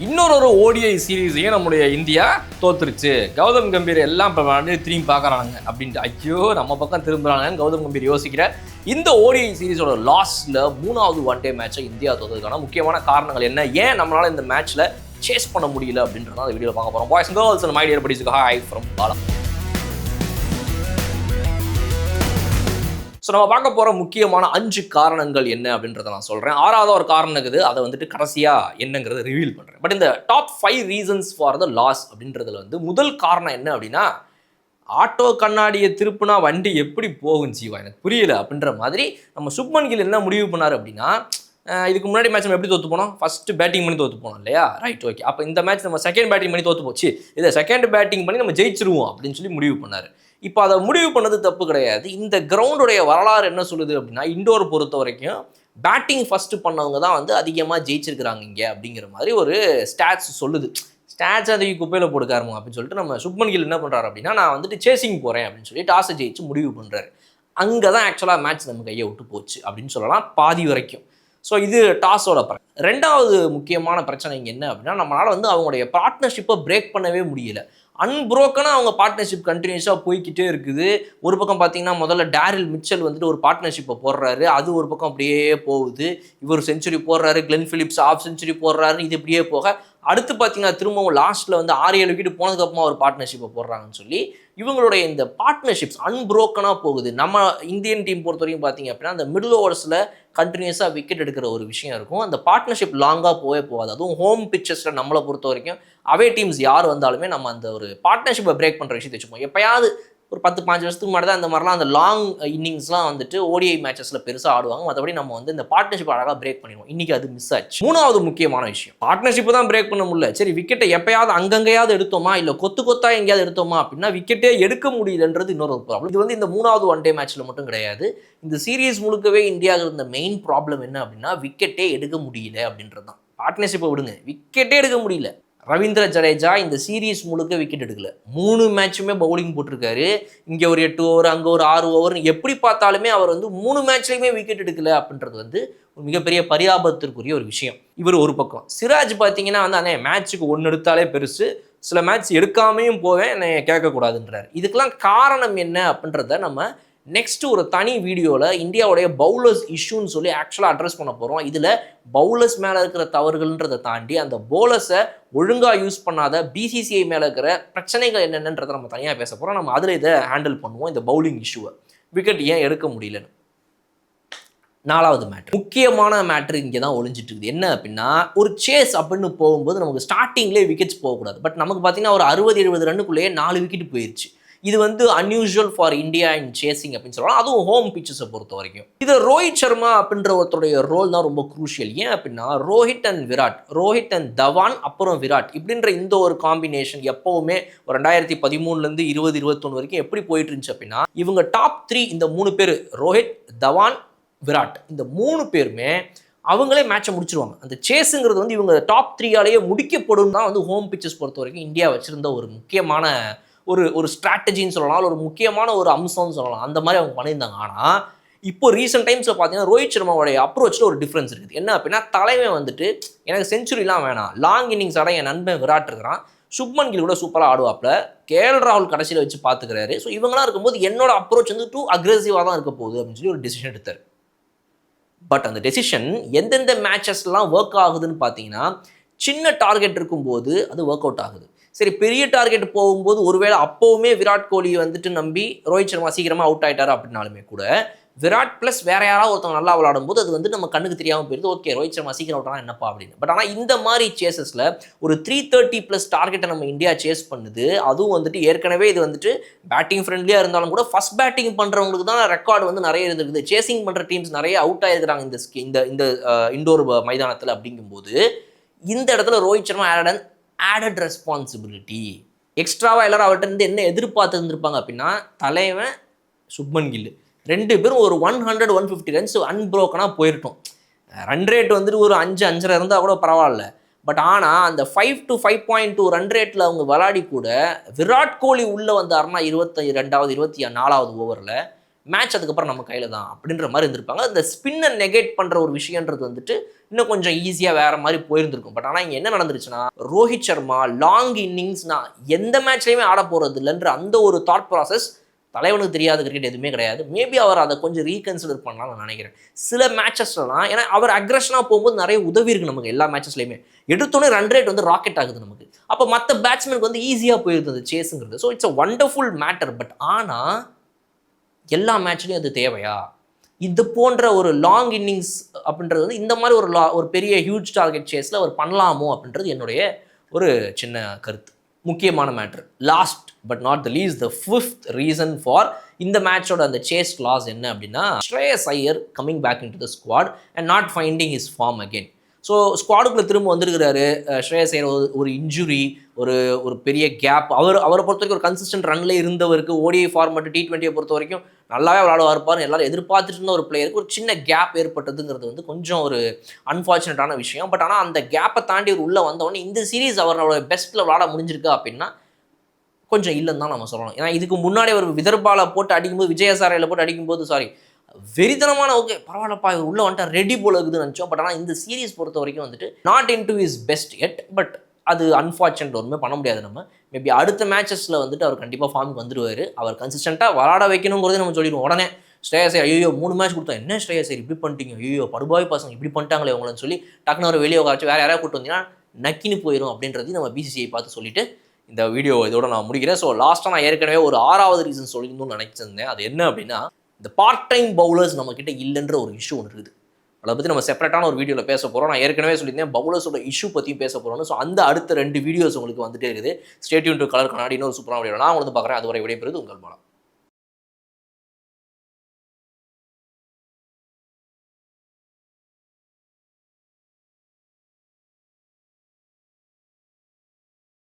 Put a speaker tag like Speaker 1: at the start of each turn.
Speaker 1: இன்னொரு ஓடிஐ சீரீஸையும் நம்முடைய இந்தியா தோத்துருச்சு. கௌதம் கம்பீர் எல்லாம் இப்போ திரும்பி பார்க்குறாங்க அப்படின்ட்டு, ஐயோ நம்ம பக்கம் திரும்புறாங்கன்னு கௌதம் கம்பீர் யோசிக்கிற இந்த ஓடிஐ சீரீஸோட லாஸ்ட்ல 3வது ஒன் டே மேட்சை இந்தியா தோத்ததுக்கான முக்கியமான காரணங்கள் என்ன, ஏன் நம்மளால இந்த மேட்ச்ல சேஸ் பண்ண முடியல அப்படின்றத அந்த வீடியோ பார்க்க போறோம். Boys and girls and my dear buddies, hi from Bala. So நம்ம பார்க்க போகிற முக்கியமான 5 காரணங்கள் என்ன அப்படின்றத நான் சொல்கிறேன். 6வது ஒரு காரணம் இருக்குது, அதை கடைசியாக என்னங்கிறத ரிவீல் பண்ணுறேன். பட் இந்த top 5 reasons for the loss அப்படின்றதுல முதல் காரணம் என்ன அப்படின்னா, ஆட்டோ கண்ணாடியை திருப்புனா வண்டி எப்படி போகும் ஜீவா, எனக்கு புரியல அப்படின்ற மாதிரி நம்ம சுப்மன் கில் என்ன முடிவு பண்ணார் அப்படின்னா, இதுக்கு முன்னாடி மேட்ச் நம்ம எப்படி தோற்று போனோம், ஃபஸ்ட்டு பேட்டிங் பண்ணி தோற்று போனோம் இல்லையா, ரைட் ஓகே, அப்போ இந்த மேட்ச் நம்ம செகண்ட் பேட்டிங் பண்ணி தோற்று போச்சு, இதை செகண்ட் பேட்டிங் பண்ணி நம்ம ஜெயிச்சிருவோம் அப்படின்னு சொல்லி முடிவு பண்ணார். இப்போ அதை முடிவு பண்ணது தப்பு கிடையாது. இந்த கிரவுண்டுடைய வரலாறு என்ன சொல்லுது அப்படின்னா, இண்டோர் பொறுத்த வரைக்கும் பேட்டிங் ஃபஸ்ட்டு பண்ணவங்க தான் அதிகமாக ஜெயிச்சிருக்கிறாங்க இங்கே அப்படிங்கிற மாதிரி ஒரு ஸ்டாட்ஸ் சொல்லுது. ஸ்டாட்ஸ் அதை குப்பையில் போடுக்காருமா அப்படின்னு சொல்லிட்டு நம்ம சுப்மன் கில் என்ன பண்ணுறாரு அப்படின்னா, நான் சேசிங் போகிறேன் அப்படின்னு சொல்லி டாஸை ஜெயிச்சு முடிவு பண்ணுறாரு. அங்கே தான் ஆக்சுவலாக மேட்ச் நம்ம கையை விட்டு போச்சு அப்படின்னு சொல்லலாம், பாதி வரைக்கும். ஸோ இது டாஸோட ரெண்டாவது முக்கியமான பிரச்சனை இங்கே என்ன அப்படின்னா, நம்மளால் அவங்களுடைய பார்ட்னர்ஷிப்பை பிரேக் பண்ணவே முடியல. அன்புரோக்கனாக அவங்க பார்ட்னர்ஷிப் கண்டினியூஸாக போய்கிட்டே இருக்குது. ஒரு பக்கம் பார்த்தீங்கன்னா முதல்ல டேரில் மிச்சல் ஒரு பார்ட்னர்ஷிப்பை போடுறாரு, அது ஒரு பக்கம் அப்படியே போகுது. இவர் செஞ்சுரி போடுறாரு, கிளென் பிலிப்ஸ் ஆஃப் செஞ்சுரி போடுறாரு, இது இப்படியே போக அடுத்து பார்த்தீங்கன்னா திரும்பவும் லாஸ்ட்டில் 6-7 விக்கெட் போனதுக்கப்புறமா ஒரு பார்ட்னர்ஷிப்பை போடுறாங்கன்னு சொல்லி இவங்களுடைய இந்த பார்ட்னர்ஷிப்ஸ் அன்புரோக்கனாக போகுது. நம்ம இந்தியன் டீம் பொறுத்த வரைக்கும் பார்த்தீங்க அப்படின்னா, அந்த மிடில் ஓவர்ஸில் கண்டினியூஸாக விக்கெட் எடுக்கிற ஒரு விஷயம் இருக்கும். அந்த பார்ட்னர்ஷிப் லாங்காக போகாது. அதுவும் ஹோம் பிச்சஸில் நம்மளை பொறுத்த வரைக்கும் அவே டீம்ஸ் யார் வந்தாலுமே நம்ம அந்த ஒரு பார்ட்னர்ஷிப்பை பிரேக் பண்ணுற விஷயத்தை வச்சுப்போம். எப்பயாவது ஒரு 10-15 வருஷத்துக்கு முன்னாடி தான் இந்த மாதிரிலாம் அந்த லாங் இன்னிங்ஸ்லாம் ஓடிஐ மேட்சஸில் பெருசாக ஆடுவாங்க. மற்றபடி நம்ம இந்த பார்ட்னர்ஷிப் அழகாக பிரேக் பண்ணிடுவோம். இன்றைக்கி அது மிஸ் ஆச்சு. 3வது முக்கியமான விஷயம், பார்ட்னர்ஷிப்பை தான் பிரேக் பண்ண முடியல. சரி, விக்கெட்டை எப்பயாவது அங்கங்கேயாவது எடுத்தோமா, இல்லை கொத்தா எங்கேயாவது எடுத்தோமா அப்படின்னா விக்கெட்டே எடுக்க முடியலன்றது இன்னொரு ப்ராப்ளம். இது இந்த 3வது ஒன் டே மேட்ச்சில் மட்டும் கிடையாது, இந்த சீரீஸ் முழுக்கவே இந்தியாவுக்கு இருந்த மெயின் ப்ராப்ளம் என்ன அப்படின்னா, விக்கெட்டே எடுக்க முடியல அப்படின்றது தான். பார்ட்னர்ஷிப்பை விடுங்க, விக்கெட்டே எடுக்க முடியல. ரவீந்திர ஜடேஜா இந்த சீரீஸ் முழுக்க விக்கெட் எடுக்கல. 3 மேட்சுமே பவுலிங் போட்டிருக்காரு. இங்கே ஒரு 8 ஓவர், அங்கே ஒரு 6 ஓவர், எப்படி பார்த்தாலுமே அவர் 3 மேட்ச்லையுமே விக்கெட் எடுக்கல அப்படின்றது ஒரு மிகப்பெரிய பரிதாபத்திற்குரிய ஒரு விஷயம். இவர் ஒரு பக்கம். சிராஜ் பார்த்தீங்கன்னா அண்ணே மேட்ச்சுக்கு 1 எடுத்தாலே பெருசு, சில மேட்ச் எடுக்காமையும் போவேன், என்னை கேட்கக்கூடாதுன்றார். இதுக்கெல்லாம் காரணம் என்ன அப்படின்றத நம்ம நெக்ஸ்ட் ஒரு தனி வீடியோவில் இந்தியாவுடைய பவுலர்ஸ் இஷ்யூன்னு சொல்லி ஆக்சுவலாக அட்ரஸ் பண்ண போகிறோம். இதில் பவுலர்ஸ் மேலே இருக்கிற தவறுகள்ன்றதை தாண்டி அந்த பவுலர்ஸை ஒழுங்காக யூஸ் பண்ணாத பிசிசிஐ மேலே இருக்கிற பிரச்சனைகள் என்னென்னன்றதை நம்ம தனியாக பேச போகிறோம். நம்ம அதில் இதை ஹேண்டில் பண்ணுவோம், இந்த பவுலிங் இஷ்யூவை, விக்கெட் ஏன் எடுக்க முடியலன்னு. 4வது மேட்ரு, முக்கியமான மேட்ரு இங்கே தான் ஒளிஞ்சிட்டு இருக்குது. என்ன அப்படின்னா, ஒரு சேஸ் அப்படின்னு போகும்போது நமக்கு ஸ்டார்டிங்லேயே விக்கெட்ஸ் போகக்கூடாது. பட் நமக்கு பார்த்தீங்கன்னா ஒரு 60-70 ரன்னுக்குள்ளேயே 4 விக்கெட் போயிடுச்சு. இது unusual for India in chasing அப்படின்னு சொல்லலாம், அதுவும் ஹோம் பிச்சஸை பொறுத்த வரைக்கும். இதில் ரோஹித் சர்மா அப்படின்ற ஒருத்தருடைய ரோல் தான் ரொம்ப குரூஷியல். ஏன் அப்படின்னா, ரோஹித் அண்ட் தவான் அப்புறம் விராட் இப்படின்ற இந்த ஒரு காம்பினேஷன் எப்போவுமே ஒரு 2013 2021 வரைக்கும் எப்படி போயிட்டு இருந்துச்சு அப்படின்னா, இவங்க டாப் 3 இந்த 3 பேர், ரோஹித், தவான், விராட், இந்த 3 பேருமே அவங்களே மேட்சை முடிச்சிருவாங்க. அந்த சேஸுங்கிறது இவங்க டாப் 3ஆலேயே முடிக்கப்படும் தான் ஹோம் பிச்சஸ் பொறுத்த வரைக்கும் இந்தியா வச்சிருந்த ஒரு முக்கியமான ஒரு ஸ்ட்ராட்டஜின்னு சொல்லலாம், ஒரு முக்கியமான ஒரு அம்சம்னு சொல்லலாம். அந்த மாதிரி அவங்க பண்ணியிருந்தாங்க. ஆனால் இப்போ ரீசெண்ட் டைம்ஸில் பார்த்தீங்கன்னா ரோஹித் சர்மாவுடைய அப்ரோச்சில் ஒரு டிஃப்ரென்ஸ் இருக்குது. என்ன அப்படின்னா, தலைவன் எனக்கு செஞ்சுரிலாம் வேணாம், லாங் இன்னிங்ஸ் ஆட என் நண்பன் விராட் இருக்கிறான், சுப்மன் கில் கூட சூப்பராக ஆடுவாப்பில், கேஎல் ராகுல் கடைசியில் வச்சு பார்த்துக்கிறாரு. ஸோ இவங்களாம் இருக்கும்போது என்னோட அப்ரோச் டூ அக்ரெசிவாக தான் இருக்க போகுது அப்படின்னு சொல்லி ஒரு டிசிஷன் எடுத்தார். பட் அந்த டெசிஷன் எந்தெந்த மேட்சஸ்லாம் ஒர்க் ஆகுதுன்னு பார்த்தீங்கன்னா, சின்ன டார்கெட் இருக்கும்போது அது ஒர்க் அவுட் ஆகுது. சரி, பெரிய டார்கெட் போகும்போது ஒருவேளை அப்போவுமே விராட் கோலி நம்பி ரோஹித் சர்மா சீக்கிரமாக அவுட் ஆகிட்டாரு அப்படின்னாலுமே கூட, விராட் ப்ளஸ் வேற யாராவது ஒருத்தவங்க நல்லா விளாடும் போது அது நம்ம கண்ணுக்கு தெரியாமல் போயிருது. ஓகே, ரோஹித் சர்மா சீக்கிரம் அவுட் ஆனால் என்னப்பா அப்படின்னு. பட் ஆனால் இந்த மாதிரி சேசஸில் ஒரு 330+ டார்கெட்டை நம்ம இந்தியா சேஸ் பண்ணுது. அதுவும் ஏற்கனவே இது பேட்டிங் ஃப்ரெண்ட்லியாக இருந்தாலும் கூட ஃபர்ஸ்ட் பேட்டிங் பண்ணுறவங்களுக்கு தான் ரெக்கார்டு நிறைய இருந்திருக்குது. சேசிங் பண்ணுற டீம்ஸ் நிறைய அவுட் ஆகிருக்கிறாங்க இந்த இண்டோர் மைதானத்தில். அப்படிங்கும்போது இந்த இடத்துல ரோஹித் சர்மா ஆடட் ரெஸ்பான்சிபிலிட்டி எக்ஸ்ட்ராவாக எல்லாரும் அவர்கிட்ட என்ன எதிர்பார்த்து இருந்திருப்பாங்க அப்படின்னா, தலைவன் சுப்மன் கில் 2 பேரும் ஒரு 100-150 ரன்ஸ் அன்புரோக்கனாக போயிருட்டோம். ரன் ரேட் ஒரு 5-5.5 இருந்தால் கூட பரவாயில்ல. பட் ஆனால் அந்த 5 to 5.2 ரன் ரேட்டில் அவங்க விளையாடி கூட விராட் கோலி உள்ளே வந்தாருன்னா 22வது 24வது ஓவரில் மேட்ச் அதுக்கப்புறம் நம்ம கையில் தான் அப்படின்ற மாதிரி இருந்திருப்பாங்க. அந்த ஸ்பின்னை நெகேட் பண்ணுற ஒரு விஷயன்றது வந்துட்டு இன்னும் கொஞ்சம் ஈஸியாக வேறு மாதிரி போயிருந்திருக்கும். பட் ஆனால் இங்கே என்ன நடந்துருச்சுன்னா, ரோஹித் சர்மா லாங் இன்னிங்ஸ் நான் எந்த மேட்ச்லையுமே ஆட போகிறது இல்லைன்ற அந்த ஒரு தாட் ப்ராசஸ் தலைவனுக்கு தெரியாத கிரிக்கெட் எதுவுமே கிடையாது. மேபி அவர் அதை கொஞ்சம் ரீகன்சிடர் பண்ணலாம்னு நான் நினைக்கிறேன். சில மேட்சஸ்லாம் ஏன்னா அவர் அக்ரெஷனாக போகும்போது நிறைய உதவி இருக்குது நமக்கு எல்லா மேட்சஸ்லையுமே. எடுத்தோன்னே ரன் ரேட் வந்து ராக்கெட் ஆகுது நமக்கு. அப்போ மற்ற பேட்ஸ்மேனுக்கு வந்து ஈஸியாக போயிருந்தது சேஸுங்கிறது. So it's a wonderful matter. But ஆனால் எல்லா மேட்ச்லையும் அது தேவையா? இது போன்ற ஒரு லாங் இன்னிங்ஸ் அப்படின்றது வந்து இந்த மாதிரி ஒரு பெரிய ஹியூஜ் டார்கெட் சேஸில் அவர் பண்ணலாமோ அப்படின்றது என்னுடைய ஒரு சின்ன கருத்து. முக்கியமான matter last but not the least the 5th reason for இந்த மேட்சோட அந்த சேஸ் லாஸ் என்ன அப்படின்னா, Shreyas Iyer coming back in to the squad and not finding his form again. So ஸ்குவாடுக்குள்ளே திரும்ப வந்திருக்கிறாரு. ஸ்ரேயஸ் ஐயர் ஒரு இன்ஜுரி, ஒரு பெரிய கேப். அவரை பொறுத்த வரைக்கும் ஒரு கன்சிஸ்டன்ட் ரன்ல இருந்தவருக்கு ஓடிஐ ஃபார்மேட் T20 பொறுத்த வரைக்கும் நல்லாவே விளாடுவார்ப்பார் எல்லாரும் எதிர்பார்த்துட்டு இருந்த ஒரு பிளேயருக்கு ஒரு சின்ன கேப் ஏற்பட்டதுங்கிறது வந்து கொஞ்சம் ஒரு அன்ஃபார்ச்சுனேட்டான விஷயம். பட் ஆனால் அந்த கேப்பை தாண்டி ஒரு உள்ளே வந்தவொடனே இந்த சீரீஸ் அவரோட பெஸ்ட்டில் விளாட முடிஞ்சிருக்கா அப்படின்னா கொஞ்சம் இல்லைன்னு தான் நம்ம சொல்லணும். ஏன்னா இதுக்கு முன்னாடி ஒரு விதர்பால போட்டு அடிக்கும்போது, விஜயசாரையில் போட்டு அடிக்கும்போது வெறித்தனமான ஓகே பரவாயில்லப்பா இவர் உள்ளே வந்துட்டு ரெடி போல இருக்குதுன்னு நினச்சோம். பட் ஆனால் இந்த சீரீஸ் பொறுத்த வரைக்கும் வந்துட்டு not in to is best yet. But அது அன்ஃபார்ச்சுனேட், ஒன்றுமே பண்ண முடியாது. நம்ம மேபி அடுத்த மேட்சஸில் வந்துட்டு அவர் கண்டிப்பாக ஃபார்முக்கு வந்துடுவார். அவர் கன்சிஸ்டண்ட்டாக விளாட வைக்கணுங்கிறதே நம்ம சொல்லிடுவோம். உடனே ஸ்ரேயஸ் ஐயர் ஐயோ 3 மேட்ச் கொடுத்தோம், என்ன ஸ்ரேயஸ் ஐயர் இப்படி பண்ணிட்டீங்க, ஐயோ படுபாய் பசங்க இப்படி பண்ணிட்டாங்களே உங்களன்னு சொல்லி டக்குனு ஒரு வெளியே உட்காச்சு வேறு யாராவது கூட்டு வந்தீங்கன்னா நக்கின்னு போயிடும் அப்படின்றதையும் நம்ம BCCI பார்த்து சொல்லிட்டு இந்த வீடியோ இதோட நான் முடிக்கிறேன். ஸோ லாஸ்ட்டாக நான் ஏற்கனவே ஒரு 6வது ரீசன் சொல்லியிருந்தோம்னு நினைச்சிருந்தேன். அது என்ன அப்படின்னா, இந்த பார்ட் டைம் பவுலர்ஸ் நம்மக்கிட்ட இல்லைன்ற ஒரு இஷ்யூ ஒன்று இருக்குது. அதை பற்றி நம்ம செப்பரேட்டான ஒரு வீடியோவில் பேச போகிறோம். நான் ஏற்கனவே சொல்லியிருந்தேன் பவுலர்ஸோட இஷ்யூ பற்றியும் பேச போகிறோம்னு. ஸோ அந்த அடுத்த 2 வீடியோஸ் உங்களுக்கு வந்துட்டே இருக்குது. ஸ்டே டியூன் டு கலர் கண்ணாடி இன்னொரு சூப்பரான வீடியோ நான் உங்களுக்கு பார்க்குறேன். அதுவரை விடைபெறுவது உங்கள் மாலா.